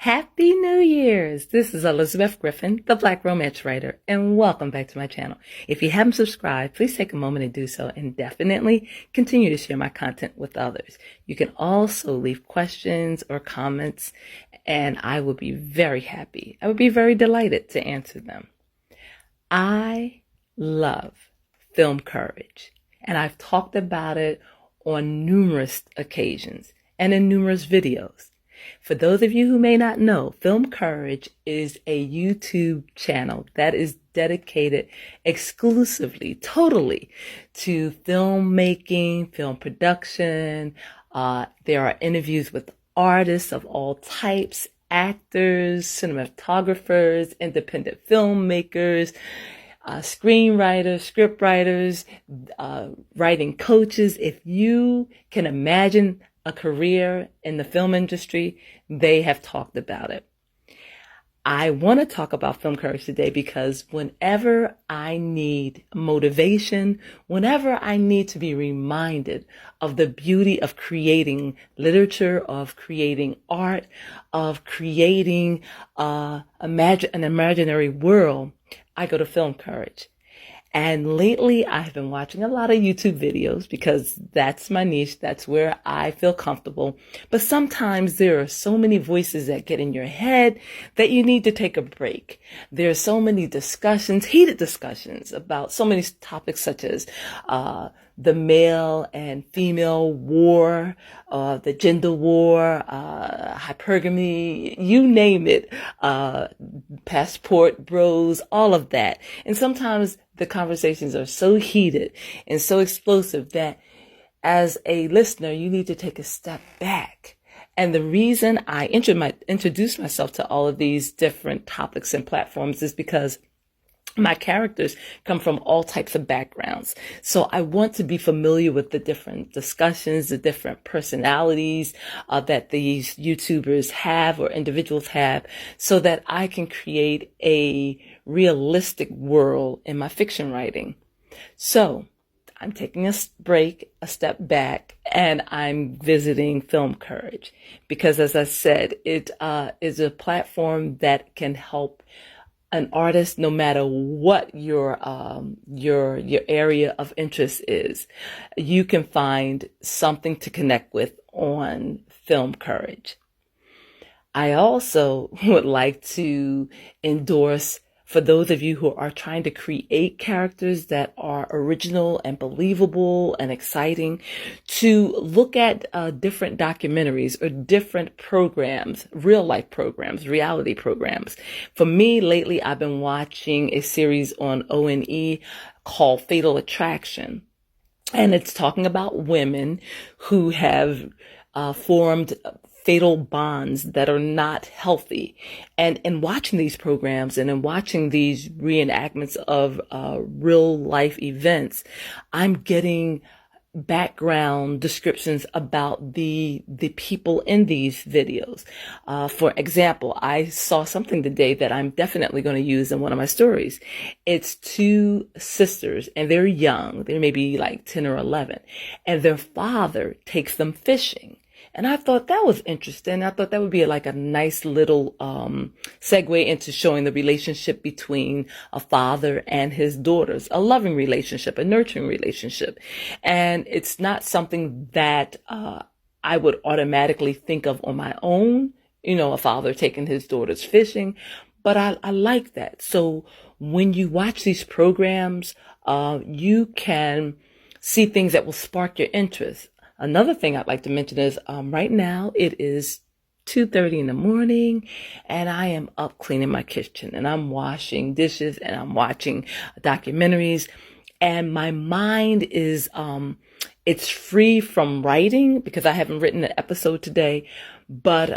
Happy New Year's! This is Elizabeth Griffin, the Black Romance Writer, and welcome back to my channel. If you haven't subscribed, please take a moment to do so and definitely continue to share my content with others. You can also leave questions or comments, and I will be very happy. I would be very delighted to answer them. I love film courage, and I've talked about it on numerous occasions and in numerous videos. For those of you who may not know, Film Courage is a YouTube channel that is dedicated exclusively, totally to filmmaking, film production. There are interviews with artists of all types, actors, cinematographers, independent filmmakers, screenwriters, scriptwriters, writing coaches. If you can imagine a career in the film industry, they have talked about it. I want to talk about Film Courage today because whenever I need motivation, whenever I need to be reminded of the beauty of creating literature, of creating art, of creating an imaginary world, I go to Film Courage. And lately, I have been watching a lot of YouTube videos because that's my niche. That's where I feel comfortable. But sometimes there are so many voices that get in your head that you need to take a break. There are so many discussions, heated discussions about so many topics such as the male and female war, the gender war, hypergamy, you name it, passport bros, all of that. And sometimes the conversations are so heated and so explosive that as a listener, you need to take a step back. And the reason I introduce myself to all of these different topics and platforms is because my characters come from all types of backgrounds. So I want to be familiar with the different discussions, the different personalities that these YouTubers have or individuals have, so that I can create a realistic world in my fiction writing. So I'm taking a break, a step back, and I'm visiting Film Courage because, as I said, it is a platform that can help an artist, no matter what your area of interest is. You can find something to connect with on Film Courage. I also would like to endorse, for those of you who are trying to create characters that are original and believable and exciting, to look at different documentaries or different programs, real life programs, reality programs. For me, lately, I've been watching a series on ONE called Fatal Attraction. And it's talking about women who have formed fatal bonds that are not healthy. And in watching these programs and in watching these reenactments of real life events, I'm getting background descriptions about the people in these videos. For example, I saw something today that I'm definitely going to use in one of my stories. It's two sisters and they're young. They may be like 10 or 11, and their father takes them fishing. And I thought that was interesting. I thought that would be like a nice little segue into showing the relationship between a father and his daughters, a loving relationship, a nurturing relationship. And it's not something that I would automatically think of on my own, a father taking his daughters fishing, but I like that. So when you watch these programs, you can see things that will spark your interest. Another thing I'd like to mention is right now it is 2:30 in the morning and I am up cleaning my kitchen and I'm washing dishes and I'm watching documentaries, and my mind is it's free from writing because I haven't written an episode today. But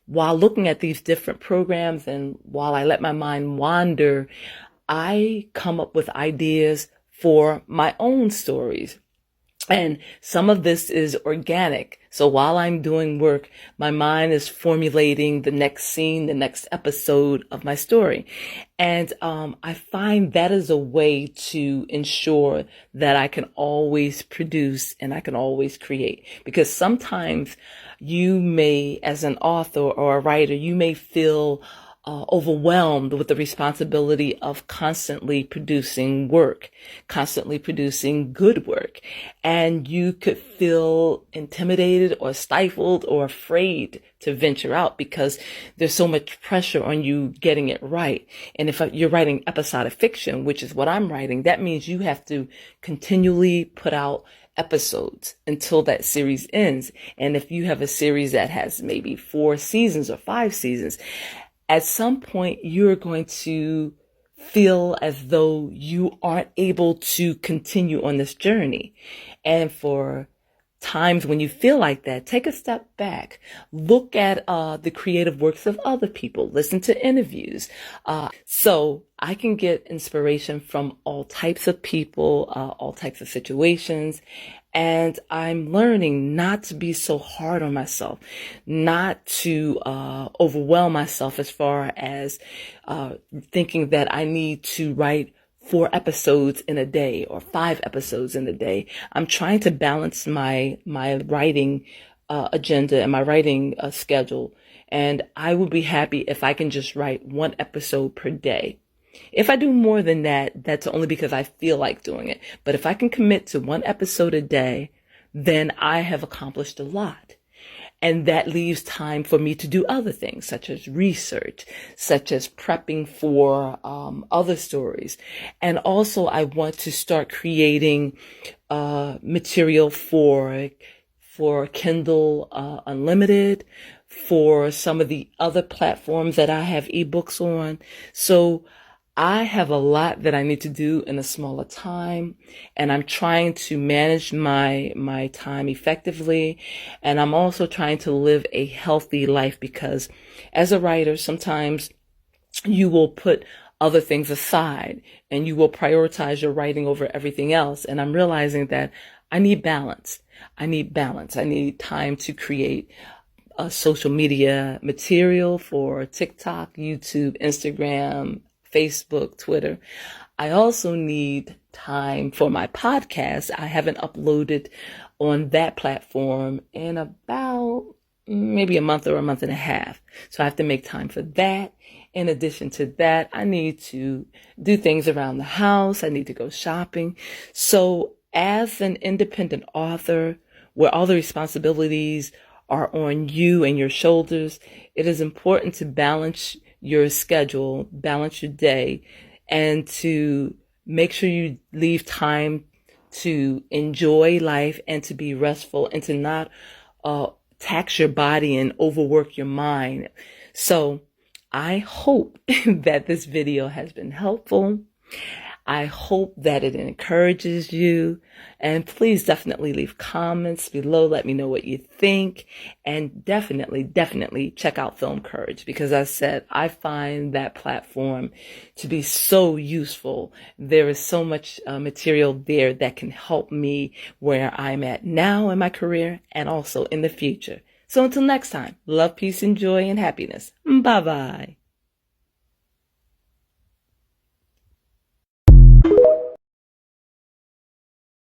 while looking at these different programs and while I let my mind wander, I come up with ideas for my own stories. And some of this is organic. So while I'm doing work, my mind is formulating the next scene, the next episode of my story. And I find that is a way to ensure that I can always produce and I can always create. Because sometimes You may, as an author or a writer, you may feel overwhelmed with the responsibility of constantly producing work, constantly producing good work. And you could feel intimidated or stifled or afraid to venture out because there's so much pressure on you getting it right. And if you're writing episodic fiction, which is what I'm writing, that means you have to continually put out episodes until that series ends. And if you have a series that has maybe 4 seasons or 5 seasons, at some point you're going to feel as though you aren't able to continue on this journey. And for times when you feel like that, take a step back, look at the creative works of other people, listen to interviews. So I can get inspiration from all types of people, all types of situations. And I'm learning not to be so hard on myself, not to overwhelm myself as far as thinking that I need to write 4 episodes in a day or 5 episodes in a day. I'm trying to balance my writing agenda and my writing schedule. And I would be happy if I can just write 1 episode per day. If I do more than that, that's only because I feel like doing it. But if I can commit to 1 episode a day, then I have accomplished a lot. And that leaves time for me to do other things, such as research, such as prepping for other stories. And also I want to start creating material for Kindle Unlimited, for some of the other platforms that I have ebooks on. So I have a lot that I need to do in a smaller time, and I'm trying to manage my time effectively. And I'm also trying to live a healthy life, because as a writer, sometimes you will put other things aside and you will prioritize your writing over everything else. And I'm realizing that I need balance. I need time to create social media material for TikTok, YouTube, Instagram, Facebook, Twitter. I also need time for my podcast. I haven't uploaded on that platform in about maybe a month or a month and a half. So I have to make time for that. In addition to that, I need to do things around the house. I need to go shopping. So as an independent author, where all the responsibilities are on you and your shoulders, it is important to balance your schedule, balance your day, and to make sure you leave time to enjoy life and to be restful and to not tax your body and overwork your mind. So I hope that this video has been helpful. I hope that it encourages you, and please definitely leave comments below. Let me know what you think, and definitely check out Film Courage, because as I said, I find that platform to be so useful. There is so much material there that can help me where I'm at now in my career and also in the future. So until next time, love, peace, and joy and happiness. Bye-bye.